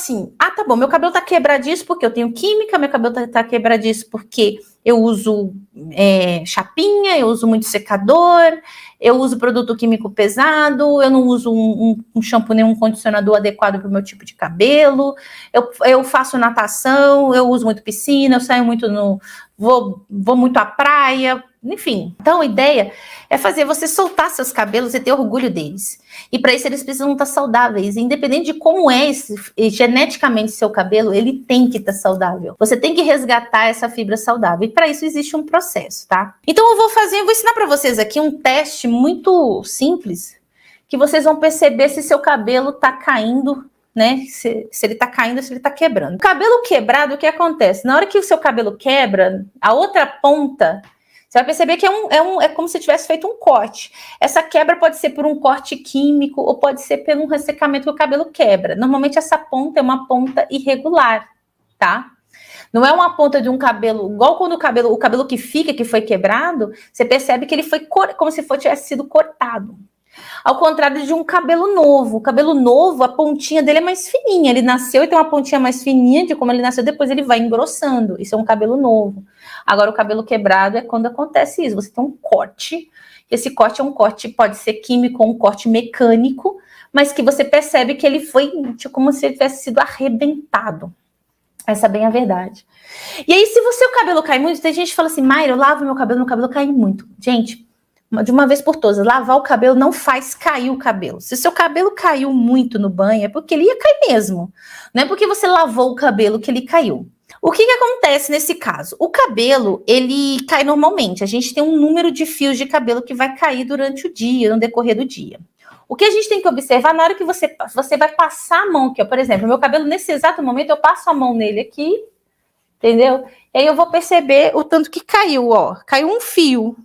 assim, tá bom, meu cabelo tá quebradiço porque eu tenho química, meu cabelo tá quebradiço porque eu uso chapinha, eu uso muito secador, eu uso produto químico pesado, eu não uso um shampoo nem um condicionador adequado para o meu tipo de cabelo, eu faço natação, eu uso muito piscina, eu saio muito vou muito à praia, enfim. Então a ideia é fazer você soltar seus cabelos e ter orgulho deles. E para isso eles precisam estar saudáveis. Independente de como é geneticamente seu cabelo, ele tem que estar saudável. Você tem que resgatar essa fibra saudável. E para isso existe um processo, tá? Então eu vou ensinar para vocês aqui um teste muito simples, que vocês vão perceber se seu cabelo tá caindo, né? Se ele tá caindo, se ele tá quebrando. O cabelo quebrado, o que acontece? Na hora que o seu cabelo quebra, a outra ponta, você vai perceber que é como se tivesse feito um corte. Essa quebra pode ser por um corte químico ou pode ser por um ressecamento que o cabelo quebra. Normalmente essa ponta é uma ponta irregular, tá? Não é uma ponta de um cabelo, igual quando o cabelo que foi quebrado, você percebe que ele foi como se tivesse sido cortado. Ao contrário de um cabelo novo. O cabelo novo, a pontinha dele é mais fininha. Ele nasceu e tem uma pontinha mais fininha de como ele nasceu, depois ele vai engrossando. Isso é um cabelo novo. Agora, o cabelo quebrado é quando acontece isso. Você tem um corte. Esse corte é um corte, pode ser químico ou um corte mecânico, mas que você percebe que ele foi como se ele tivesse sido arrebentado. Essa é bem a verdade. E aí, se o cabelo cai muito, tem gente que fala assim, Mayra, eu lavo meu cabelo cai muito. Gente, de uma vez por todas, lavar o cabelo não faz cair o cabelo. Se o seu cabelo caiu muito no banho, é porque ele ia cair mesmo. Não é porque você lavou o cabelo que ele caiu. O que acontece nesse caso? O cabelo, ele cai normalmente. A gente tem um número de fios de cabelo que vai cair durante o dia, no decorrer do dia. O que a gente tem que observar na hora que você vai passar a mão aqui, ó, por exemplo, meu cabelo nesse exato momento, eu passo a mão nele aqui, entendeu? E aí eu vou perceber o tanto que caiu, ó. Caiu um fio.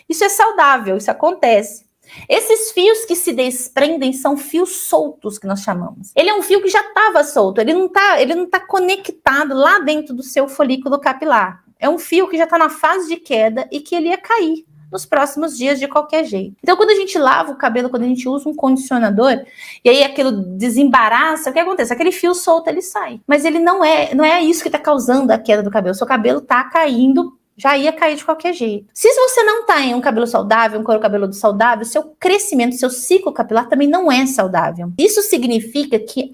Isso é saudável, isso acontece. Esses fios que se desprendem são fios soltos, que nós chamamos. Ele é um fio que já estava solto, ele não tá conectado lá dentro do seu folículo capilar. É um fio que já está na fase de queda e que ele ia cair nos próximos dias de qualquer jeito. Então, quando a gente lava o cabelo, quando a gente usa um condicionador, e aí aquilo desembaraça, o que acontece? Aquele fio solto, ele sai. Mas ele não é isso que está causando a queda do cabelo. O seu cabelo está caindo, já ia cair de qualquer jeito. Se você não tá em um cabelo saudável, um couro cabeludo saudável, seu crescimento, seu ciclo capilar também não é saudável. Isso significa que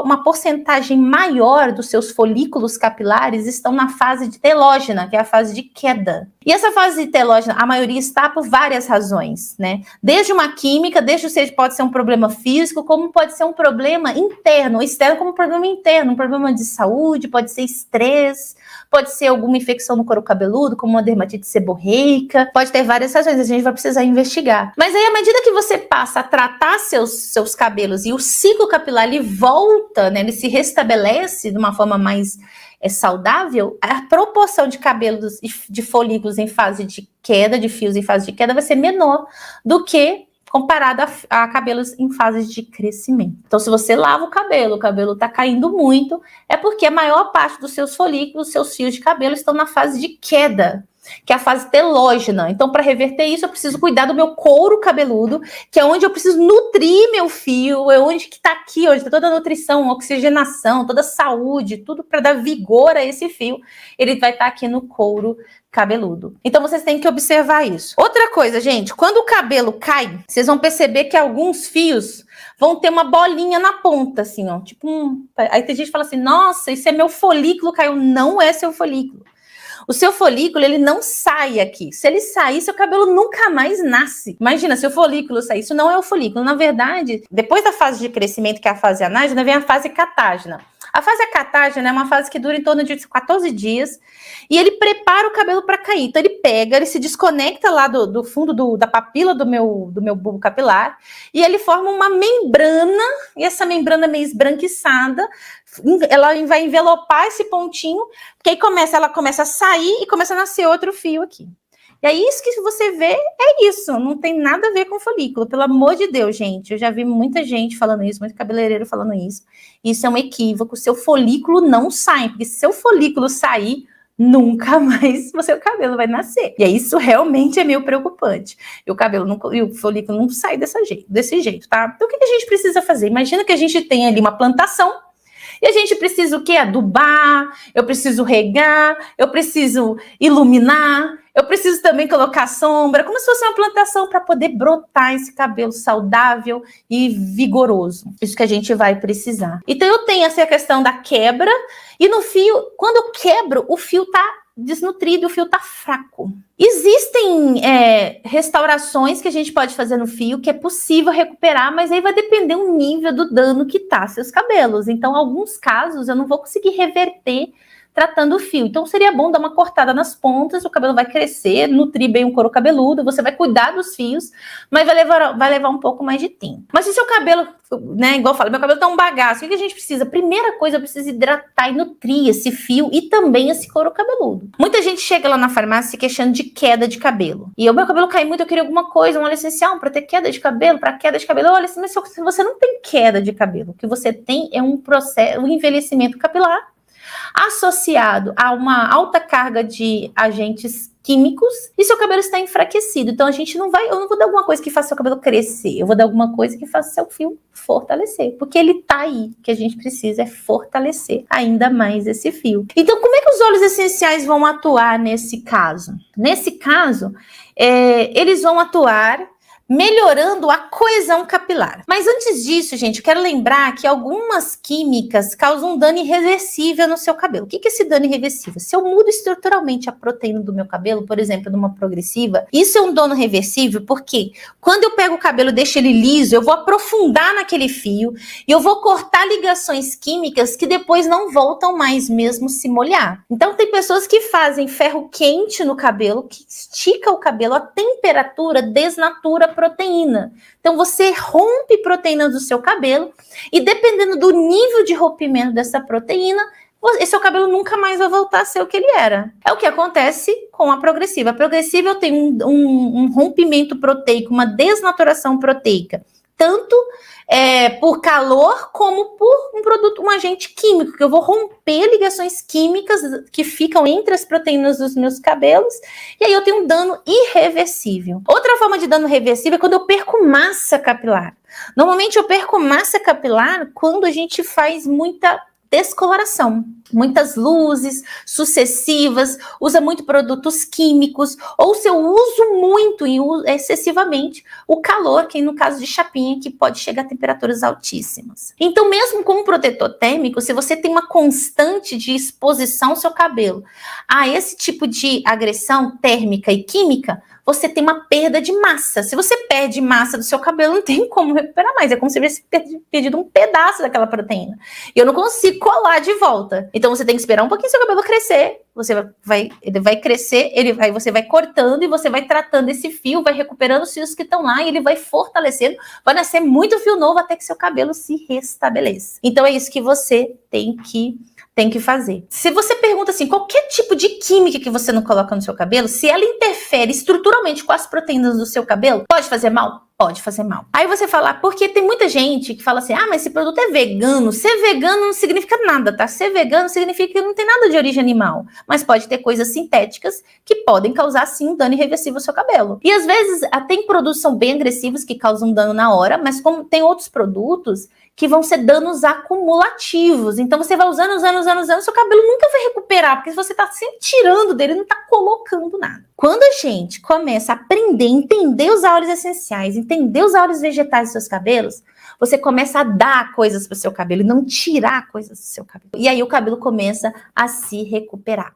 uma porcentagem maior dos seus folículos capilares estão na fase de telógena, que é a fase de queda. E essa fase de telógena, a maioria está por várias razões, né? Desde uma química, pode ser um problema físico, como pode ser um problema interno, externo como um problema interno, um problema de saúde, pode ser estresse, pode ser alguma infecção no couro cabeludo, como uma dermatite seborreica, pode ter várias razões, a gente vai precisar investigar. Mas aí, à medida que você passa a tratar seus cabelos e o ciclo capilar, ele volta, né, ele se restabelece de uma forma mais saudável, a proporção de cabelos e de folículos em fase de queda, de fios em fase de queda, vai ser menor do que comparado a cabelos em fases de crescimento. Então, se você lava o cabelo está caindo muito, é porque a maior parte dos seus folículos, seus fios de cabelo estão na fase de queda, que é a fase telógena. Então, para reverter isso, eu preciso cuidar do meu couro cabeludo, que é onde eu preciso nutrir meu fio, é onde que está aqui, onde está toda a nutrição, oxigenação, toda a saúde, tudo para dar vigor a esse fio, ele vai estar aqui no couro cabeludo. Então, vocês têm que observar isso. Outra coisa, gente, quando o cabelo cai, vocês vão perceber que alguns fios vão ter uma bolinha na ponta, assim, ó, tipo Aí tem gente que fala assim, nossa, isso é meu folículo caiu. Não é seu folículo. O seu folículo, ele não sai aqui. Se ele sair, seu cabelo nunca mais nasce. Imagina, se o folículo sair, isso não é o folículo. Na verdade, depois da fase de crescimento, que é a fase anágena, vem a fase catágena. A fase catágena é uma fase que dura em torno de 14 dias e ele prepara o cabelo para cair. Então, ele se desconecta lá do fundo da papila do meu bulbo capilar e ele forma uma membrana, e essa membrana meio esbranquiçada, ela vai envelopar esse pontinho, que aí ela começa a sair e começa a nascer outro fio aqui. E aí, isso que você vê é isso, não tem nada a ver com folículo, pelo amor de Deus, gente. Eu já vi muita gente falando isso, muito cabeleireiro falando isso. Isso é um equívoco, seu folículo não sai, porque se seu folículo sair, nunca mais o seu cabelo vai nascer. E aí, isso realmente é meio preocupante. E o folículo não sai desse jeito, tá? Então, o que a gente precisa fazer? Imagina que a gente tem ali uma plantação, E a gente precisa o quê? Adubar, eu preciso regar, eu preciso iluminar, eu preciso também colocar sombra, como se fosse uma plantação para poder brotar esse cabelo saudável e vigoroso. Isso que a gente vai precisar. Então eu tenho essa questão da quebra, e no fio, quando eu quebro, o fio tá desnutrido, o fio tá fraco. Existem restaurações que a gente pode fazer no fio que é possível recuperar, mas aí vai depender o nível do dano que tá seus cabelos. Então, em alguns casos, eu não vou conseguir reverter tratando o fio. Então, seria bom dar uma cortada nas pontas, o cabelo vai crescer, nutrir bem o couro cabeludo, você vai cuidar dos fios, mas vai levar um pouco mais de tempo. Mas se o seu cabelo, né, igual eu falo, meu cabelo tá um bagaço, o que a gente precisa? Primeira coisa, eu preciso hidratar e nutrir esse fio e também esse couro cabeludo. Muita gente chega lá na farmácia se queixando de queda de cabelo. E o meu cabelo cai muito, eu queria alguma coisa, um óleo essencial para ter queda de cabelo, para queda de cabelo. Olha, mas se você não tem queda de cabelo, o que você tem é um processo, um envelhecimento capilar, associado a uma alta carga de agentes químicos, e seu cabelo está enfraquecido. Então eu não vou dar alguma coisa que faça seu cabelo crescer, eu vou dar alguma coisa que faça seu fio fortalecer, porque ele tá aí, o que a gente precisa é fortalecer ainda mais esse fio. Então, como é que os óleos essenciais vão atuar nesse caso? Nesse caso, eles vão atuar melhorando a coesão capilar. Mas antes disso, gente, eu quero lembrar que algumas químicas causam dano irreversível no seu cabelo. O que é esse dano irreversível? Se eu mudo estruturalmente a proteína do meu cabelo, por exemplo, numa progressiva, isso é um dano reversível porque quando eu pego o cabelo e deixo ele liso, eu vou aprofundar naquele fio e eu vou cortar ligações químicas que depois não voltam mais mesmo se molhar. Então, tem pessoas que fazem ferro quente no cabelo, que estica o cabelo, a temperatura desnatura a proteína. Então, você rompe proteínas do seu cabelo e dependendo do nível de rompimento dessa proteína, seu cabelo nunca mais vai voltar a ser o que ele era. É o que acontece com a progressiva. A progressiva eu tenho um rompimento proteico, uma desnaturação proteica, tanto por calor como por um agente químico, que eu vou romper ligações químicas que ficam entre as proteínas dos meus cabelos, e aí eu tenho um dano irreversível. Outra forma de dano reversível é quando eu perco massa capilar. Normalmente eu perco massa capilar quando a gente faz muita descoloração, muitas luzes sucessivas, usa muito produtos químicos, ou se eu uso muito e excessivamente o calor, que no caso de chapinha, que pode chegar a temperaturas altíssimas. Então, mesmo com um protetor térmico, se você tem uma constante de exposição ao seu cabelo a esse tipo de agressão térmica e química, você tem uma perda de massa. Se você perde massa do seu cabelo, não tem como recuperar mais. É como se tivesse perdido um pedaço daquela proteína. E eu não consigo colar de volta. Então, você tem que esperar um pouquinho seu cabelo crescer. Ele vai crescer, você vai cortando e você vai tratando esse fio, vai recuperando os fios que estão lá e ele vai fortalecendo. Vai nascer muito fio novo até que seu cabelo se restabeleça. Então, é isso que você tem que fazer. Se você pergunta assim, qualquer tipo de química que você não coloca no seu cabelo, se ela interfere estruturalmente com as proteínas do seu cabelo, pode fazer mal? Pode fazer mal. Aí você fala, porque tem muita gente que fala assim, mas esse produto é vegano. Ser vegano não significa nada, tá? Ser vegano significa que não tem nada de origem animal. Mas pode ter coisas sintéticas que podem causar, sim, um dano irreversível ao seu cabelo. E às vezes, tem produtos que são bem agressivos que causam dano na hora, mas como tem outros produtos que vão ser danos acumulativos. Então, você vai usando, seu cabelo nunca vai recuperar, porque você está sempre tirando dele, não está colocando nada. Quando a gente começa a aprender, entender os óleos essenciais, entender os óleos vegetais dos seus cabelos, você começa a dar coisas para o seu cabelo e não tirar coisas do seu cabelo. E aí o cabelo começa a se recuperar.